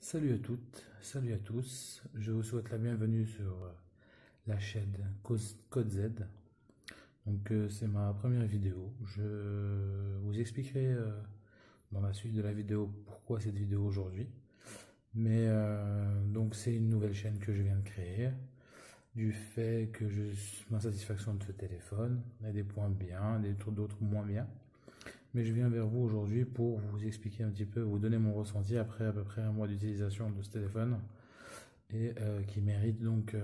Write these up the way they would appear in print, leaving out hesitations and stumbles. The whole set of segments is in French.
Salut à toutes, salut à tous, je vous souhaite la bienvenue sur la chaîne Code Z. Donc c'est ma première vidéo, je vous expliquerai dans la suite de la vidéo pourquoi cette vidéo aujourd'hui. Mais donc c'est une nouvelle chaîne que je viens de créer, du fait que ma satisfaction de ce téléphone, il y a des points bien, d'autres moins bien. Mais je viens vers vous aujourd'hui pour vous expliquer un petit peu, vous donner mon ressenti après à peu près un mois d'utilisation de ce téléphone et qui mérite donc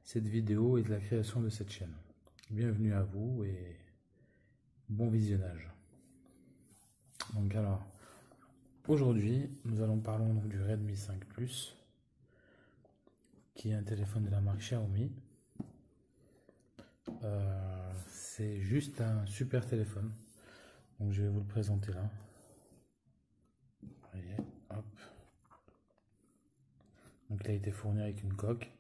cette vidéo et de la création de cette chaîne. Bienvenue à vous et bon visionnage. Donc alors, aujourd'hui, nous allons parler donc du Redmi 5 Plus, qui est un téléphone de la marque Xiaomi. C'est juste un super téléphone. Donc je vais vous le présenter là. Voyez, hop. Donc il a été fourni avec une coque.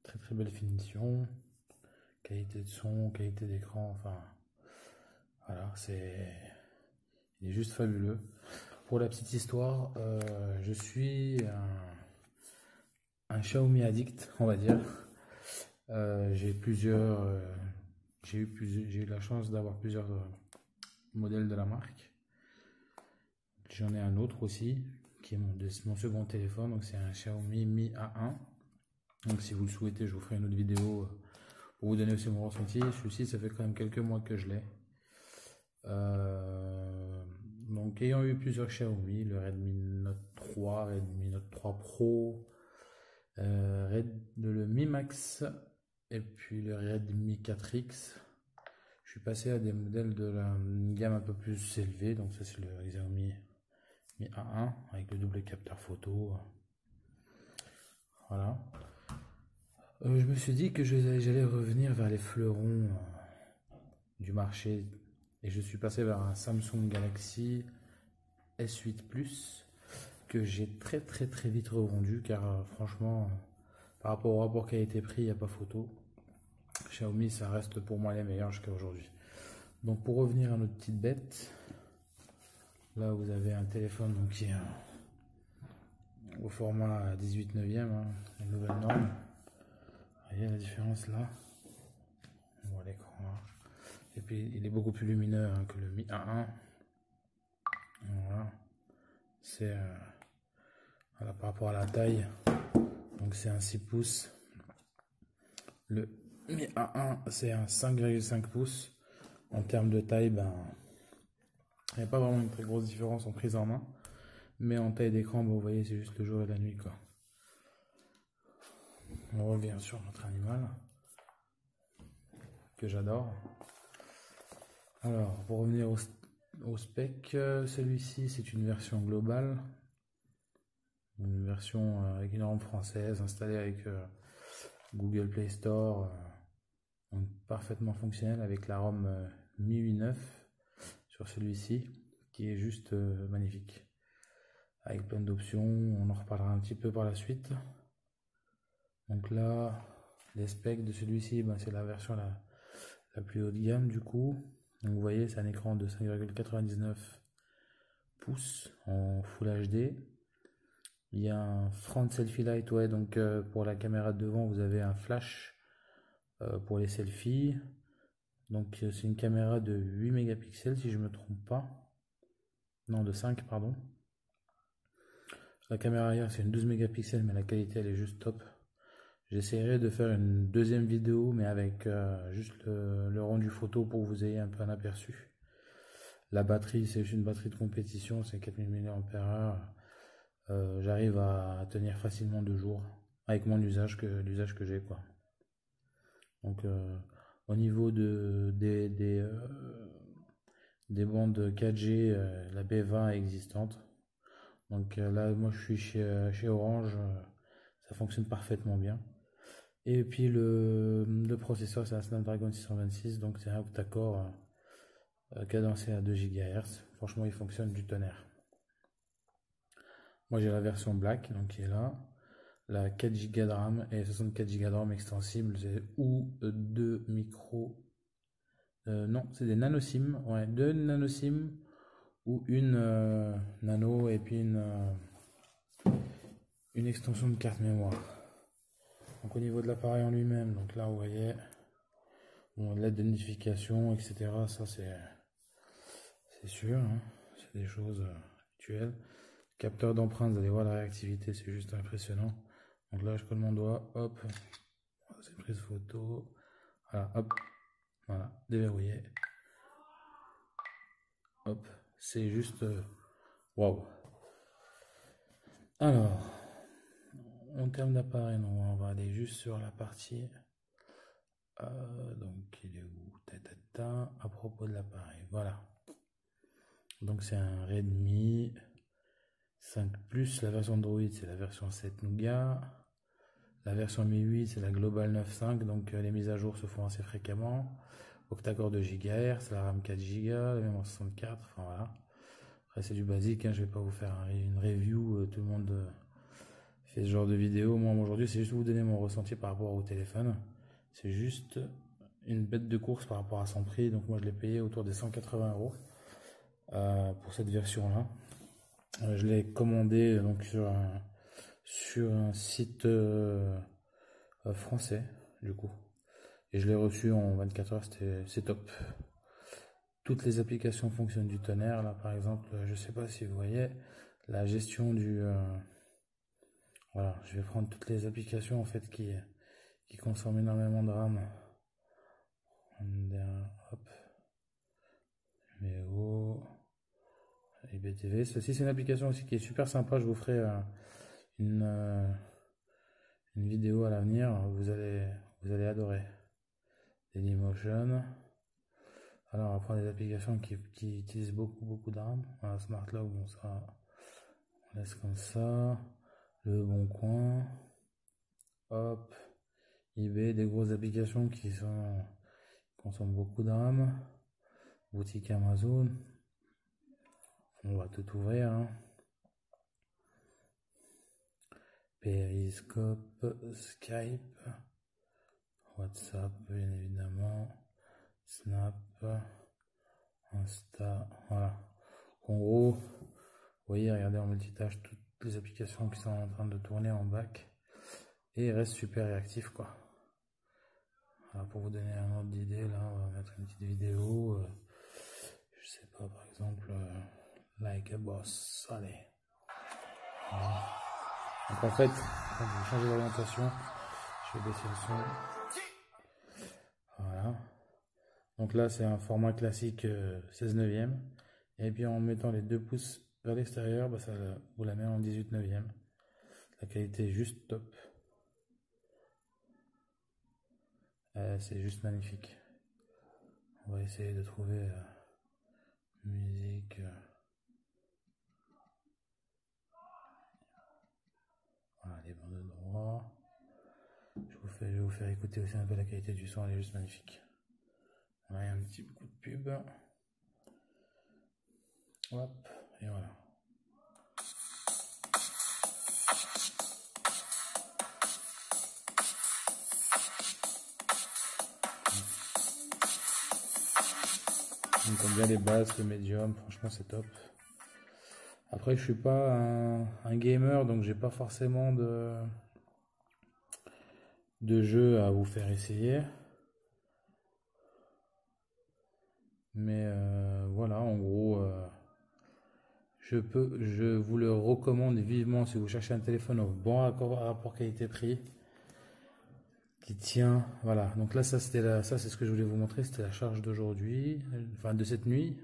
Très très belle finition. Qualité de son, qualité d'écran, enfin voilà, il est juste fabuleux. Pour la petite histoire, je suis un Xiaomi addict, on va dire. J'ai eu la chance d'avoir plusieurs modèles de la marque. J'en ai un autre aussi, qui est mon second téléphone, donc c'est un Xiaomi Mi A1. Donc si vous le souhaitez, je vous ferai une autre vidéo pour vous donner aussi mon ressenti. Celui-ci, ça fait quand même quelques mois que je l'ai. Donc ayant eu plusieurs Xiaomi, le Redmi Note 3, Redmi Note 3 Pro, le Mi Max et puis le Redmi 4X, je suis passé à des modèles de la gamme un peu plus élevée. Donc ça c'est le Xiaomi Mi A1 avec le double capteur photo. Voilà. Je me suis dit que j'allais revenir vers les fleurons du marché et je suis passé vers un Samsung Galaxy S8 Plus que j'ai très vite revendu car franchement par rapport au rapport qualité-prix il n'y a pas photo. Xiaomi ça reste pour moi les meilleurs jusqu'à aujourd'hui. Donc pour revenir à notre petite bête, là vous avez un téléphone donc, qui est au format 18/9, la nouvelle norme. Vous voyez la différence là, on voit l'écran là. Et puis il est beaucoup plus lumineux que le Mi A1. Voilà. C'est voilà, par rapport à la taille, donc c'est un 6 pouces. Le Mi A1 c'est un 5,5 pouces. En termes de taille, il n'y a pas vraiment une très grosse différence en prise en main. Mais en taille d'écran, vous voyez, c'est juste le jour et la nuit, quoi. On revient sur notre animal que j'adore. Alors, pour revenir au spec, celui-ci c'est une version globale, une version avec une norme française installée avec Google Play Store, donc parfaitement fonctionnelle avec la ROM MIUI 9 sur celui-ci qui est juste magnifique avec plein d'options. On en reparlera un petit peu par la suite. Donc là, les specs de celui-ci, c'est la version la plus haut de gamme du coup. Donc vous voyez, c'est un écran de 5,99 pouces en Full HD. Il y a un front selfie light, ouais, donc pour la caméra de devant, vous avez un flash pour les selfies. Donc c'est une caméra de 8 mégapixels si je ne me trompe pas. Non, de 5, pardon. La caméra arrière, c'est une 12 mégapixels, mais la qualité, elle est juste top. J'essaierai de faire une deuxième vidéo, mais avec juste le rendu photo pour que vous ayez un peu un aperçu. La batterie, c'est juste une batterie de compétition, c'est 4000 mAh. J'arrive à tenir facilement 2 jours avec mon l'usage que j'ai, quoi. Donc au niveau des bandes 4G, la B20 est existante. Donc là, moi je suis chez Orange, ça fonctionne parfaitement bien. Et puis le processeur, c'est un Snapdragon 626, donc c'est un octa-core cadencé à 2 GHz. Franchement, il fonctionne du tonnerre. Moi j'ai la version black, donc qui est là, la 4 Go de RAM et 64 Go de RAM extensible, ou 2 micro Non, c'est des nano SIM. Ouais, deux nano SIM ou une nano et puis une extension de carte mémoire. Donc au niveau de l'appareil en lui-même, donc là vous voyez, bon, l'aide de notification, etc. Ça c'est sûr, hein, c'est des choses actuelles. Capteur d'empreinte, vous allez voir la réactivité, c'est juste impressionnant. Donc là je colle mon doigt, hop, c'est prise photo, voilà, hop, voilà, déverrouillé, hop, c'est juste waouh. Alors, en termes d'appareil, on va aller juste sur la partie. Donc, il est où? À propos de l'appareil, voilà. Donc, c'est un Redmi 5 Plus. La version Android, c'est la version 7 Nougat. La version Mi 8, c'est la Global 9.5. Donc, les mises à jour se font assez fréquemment. Octa-core de GHz, la RAM 4 Go, la mémoire 64. Enfin, voilà. Après, c'est du basique, hein, je vais pas vous faire une review. Tout le monde fait ce genre de vidéo. Moi, aujourd'hui, c'est juste vous donner mon ressenti par rapport au téléphone. C'est juste une bête de course par rapport à son prix. Donc, moi, je l'ai payé autour des 180 € pour cette version-là. Je l'ai commandé donc sur un site français, du coup. Et je l'ai reçu en 24 heures, c'est top. Toutes les applications fonctionnent du tonnerre. Là, par exemple, je sais pas si vous voyez la gestion du... voilà, je vais prendre toutes les applications en fait qui consomment énormément de RAM. Hop. VO. IBTV. Ceci, c'est une application aussi qui est super sympa. Je vous ferai une vidéo à l'avenir. Vous allez adorer. Dailymotion. Alors, on va prendre des applications qui utilisent beaucoup de RAM. Voilà, Smart Lock, bon, ça, on laisse comme ça. Le Bon Coin. Hop. eBay, des grosses applications qui consomment beaucoup de RAM. Boutique Amazon. On va tout ouvrir. Hein. Periscope, Skype, WhatsApp, bien évidemment, Snap, Insta, voilà. En gros, vous voyez, regardez en multitâche toutes les applications qui sont en train de tourner en back et il reste super réactif, quoi. Voilà, pour vous donner un ordre d'idée, là, on va mettre une petite vidéo. Je sais pas, par exemple, like a boss. Allez. Voilà. Donc en fait, je vais changer d'orientation. Je vais baisser le son. Voilà. Donc là, c'est un format classique 16 neuvième. Et puis en mettant les 2 pouces vers l'extérieur, bah, ça vous la met en 18 neuvième. La qualité est juste top. C'est juste magnifique. On va essayer de trouver musique. Voilà, les bandes de droit. Je vais vous faire écouter aussi un peu la qualité du son, elle est juste magnifique. Voilà, il y a un petit coup de pub. Hop, et voilà. Donc on bien les basses, le médium, franchement c'est top. Après je suis pas un gamer, donc j'ai pas forcément de jeux à vous faire essayer. Mais voilà, en gros, je vous le recommande vivement si vous cherchez un téléphone au bon rapport qualité-prix qui tient. Voilà, donc là ça c'est ce que je voulais vous montrer, c'était la charge d'aujourd'hui, enfin de cette nuit.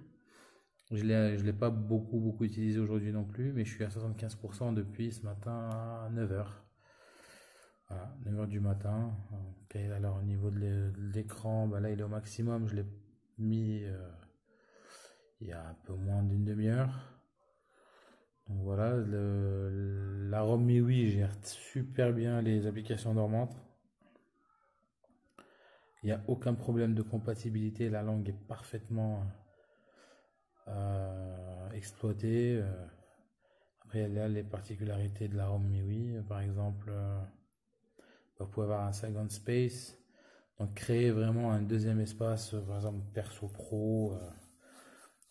Je l'ai pas beaucoup utilisé aujourd'hui non plus, mais je suis à 75% depuis ce matin à 9h. Voilà, 9h du matin. Okay, alors au niveau de l'écran, bah là il est au maximum, je l'ai mis il y a un peu moins d'une demi-heure. Donc voilà, la ROM Mi 8 gère super bien les applications dormantes. Il n'y a aucun problème de compatibilité, la langue est parfaitement exploitée. Après, il y a les particularités de la ROM Mi 8, par exemple, vous pouvez avoir un second space. Donc créer vraiment un deuxième espace, par exemple perso pro,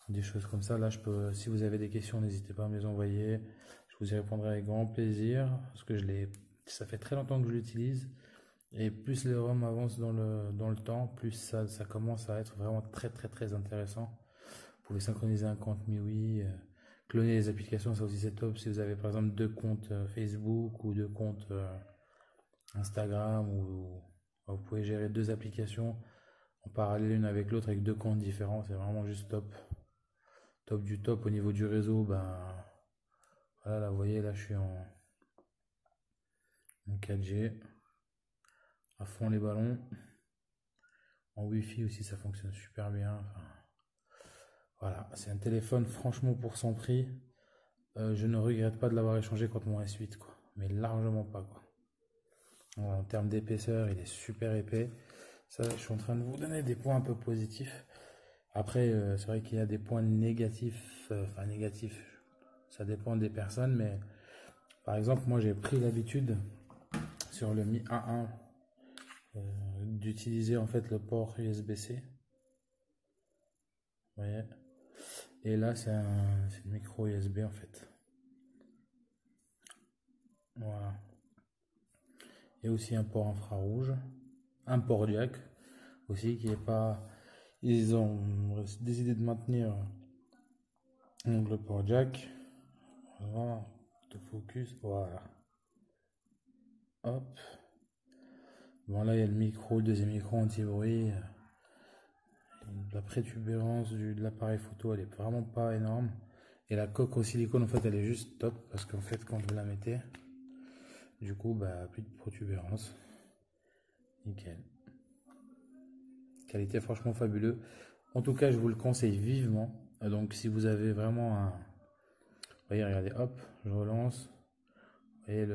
des choses comme ça. Là, si vous avez des questions, n'hésitez pas à me les envoyer. Je vous y répondrai avec grand plaisir parce que ça fait très longtemps que je l'utilise. Et plus le ROM avance dans le temps, plus ça commence à être vraiment très très très intéressant. Vous pouvez synchroniser un compte MIUI, cloner les applications, ça aussi c'est top. Si vous avez par exemple deux comptes Facebook ou deux comptes Instagram, ou vous pouvez gérer deux applications en parallèle l'une avec l'autre avec deux comptes différents, c'est vraiment juste top. Top du top. Au niveau du réseau, ben voilà, là vous voyez, là je suis en 4G, à fond les ballons. En Wi-Fi aussi ça fonctionne super bien. Enfin, voilà, c'est un téléphone franchement pour son prix. Je ne regrette pas de l'avoir échangé contre mon S8 quoi, mais largement pas quoi. En termes d'épaisseur, il est super épais. Ça, je suis en train de vous donner des points un peu positifs. Après, c'est vrai qu'il y a des points négatifs, enfin négatifs, ça dépend des personnes, mais par exemple, moi j'ai pris l'habitude sur le Mi A1 d'utiliser en fait le port USB-C. Vous voyez? Et là, c'est une micro USB en fait. Voilà. Il y a aussi un port infrarouge, un port jack aussi qui est pas. Ils ont décidé de maintenir donc, le port jack. Voilà, de focus, voilà. Hop. Bon là il y a le micro, le deuxième micro anti-bruit. La prétubérance de l'appareil photo elle est vraiment pas énorme. Et la coque au silicone en fait elle est juste top parce qu'en fait quand vous la mettez, du coup bah plus de protubérance. Nickel. Qualité franchement fabuleux. En tout cas je vous le conseille vivement. Donc si vous avez vraiment un... Vous voyez regardez hop, je relance. Vous voyez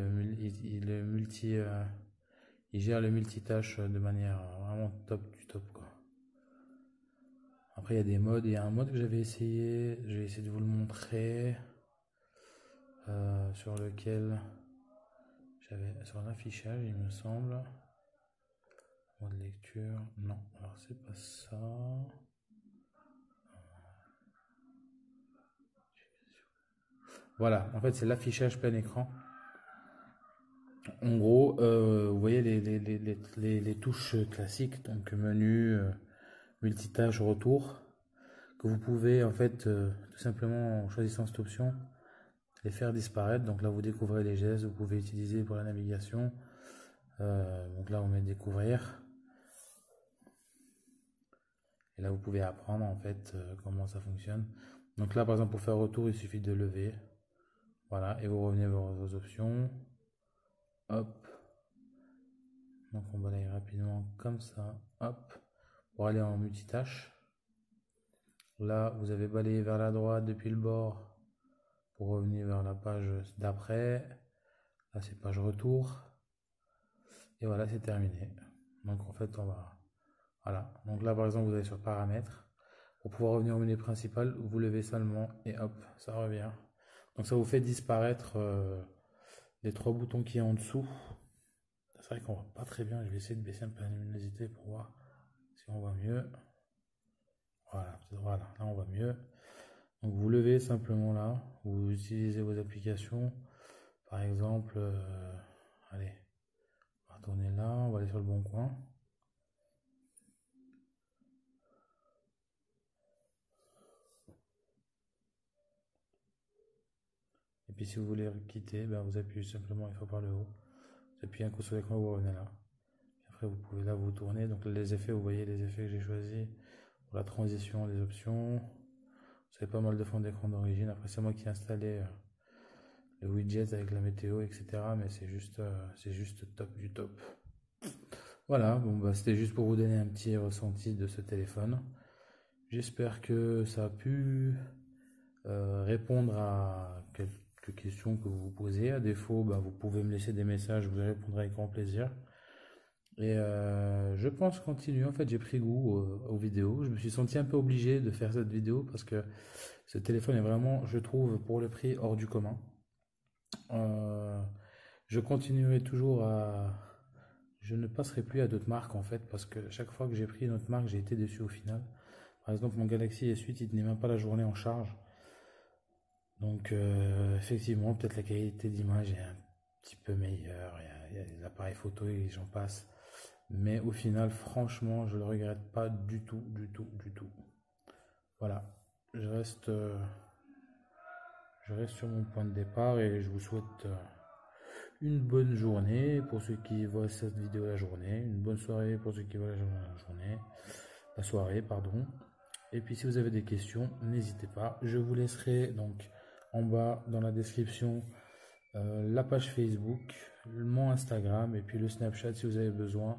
il gère le multitâche de manière vraiment top du top quoi. Après il y a des modes, il y a un mode que j'avais essayé, je vais essayer de vous le montrer, sur lequel j'avais sur l'affichage il me semble. Mode lecture, non, alors c'est pas ça. Voilà, en fait c'est l'affichage plein écran. En gros, vous voyez les touches classiques, donc menu, multitâche, retour, que vous pouvez en fait tout simplement en choisissant cette option les faire disparaître. Donc là vous découvrez les gestes, vous pouvez utiliser pour la navigation. Donc là on met découvrir. Et là vous pouvez apprendre en fait comment ça fonctionne. Donc là par exemple pour faire retour il suffit de lever. Voilà, et vous revenez vers vos options. Hop. Donc on balaye rapidement comme ça. Hop. Pour aller en multitâche. Là vous avez balayé vers la droite depuis le bord pour revenir vers la page d'après. Là c'est page retour. Et voilà, c'est terminé. Donc en fait on va... Voilà. Donc là par exemple vous allez sur paramètres. Pour pouvoir revenir au menu principal, vous levez seulement et hop, ça revient. Donc ça vous fait disparaître les trois boutons qui est en dessous. C'est vrai qu'on voit pas très bien. Je vais essayer de baisser un peu la luminosité pour voir si on voit mieux. Voilà, voilà, là on voit mieux. Donc vous levez simplement là, vous utilisez vos applications. Par exemple, allez, on va tourner là, on va aller sur le bon coin. Et puis si vous voulez quitter, ben, vous appuyez simplement une fois par le haut. Vous appuyez un coup sur l'écran, vous revenez là. Après vous pouvez là vous tourner. Donc les effets, vous voyez les effets que j'ai choisis. Pour la transition, les options. Vous avez pas mal de fonds d'écran d'origine. Après c'est moi qui ai installé le widget avec la météo, etc. Mais c'est juste top du top. Voilà, bon bah c'était juste pour vous donner un petit ressenti de ce téléphone. J'espère que ça a pu répondre à quelques questions que vous vous posez. À défaut, bah, vous pouvez me laisser des messages, je vous répondrai avec grand plaisir. Et je pense continuer. En fait, j'ai pris goût aux vidéos. Je me suis senti un peu obligé de faire cette vidéo parce que ce téléphone est vraiment, je trouve, pour le prix hors du commun. Je continuerai toujours à... je ne passerai plus à d'autres marques en fait, parce que chaque fois que j'ai pris une autre marque, j'ai été déçu au final. Par exemple, mon Galaxy S8, il tenait même pas la journée en charge. Donc, effectivement, peut-être la qualité d'image est un petit peu meilleure. Il y a des appareils photo et j'en passe. Mais au final, franchement, je le regrette pas du tout, du tout, du tout. Voilà, je reste, euh, je reste sur mon point de départ et je vous souhaite une bonne journée pour ceux qui voient cette vidéo la journée, une bonne soirée pour ceux qui voient la soirée, pardon. Et puis si vous avez des questions, n'hésitez pas. Je vous laisserai donc en bas dans la description la page Facebook, mon Instagram et puis le Snapchat si vous avez besoin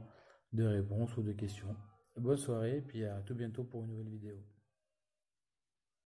de réponses ou de questions. Bonne soirée et puis à tout bientôt pour une nouvelle vidéo.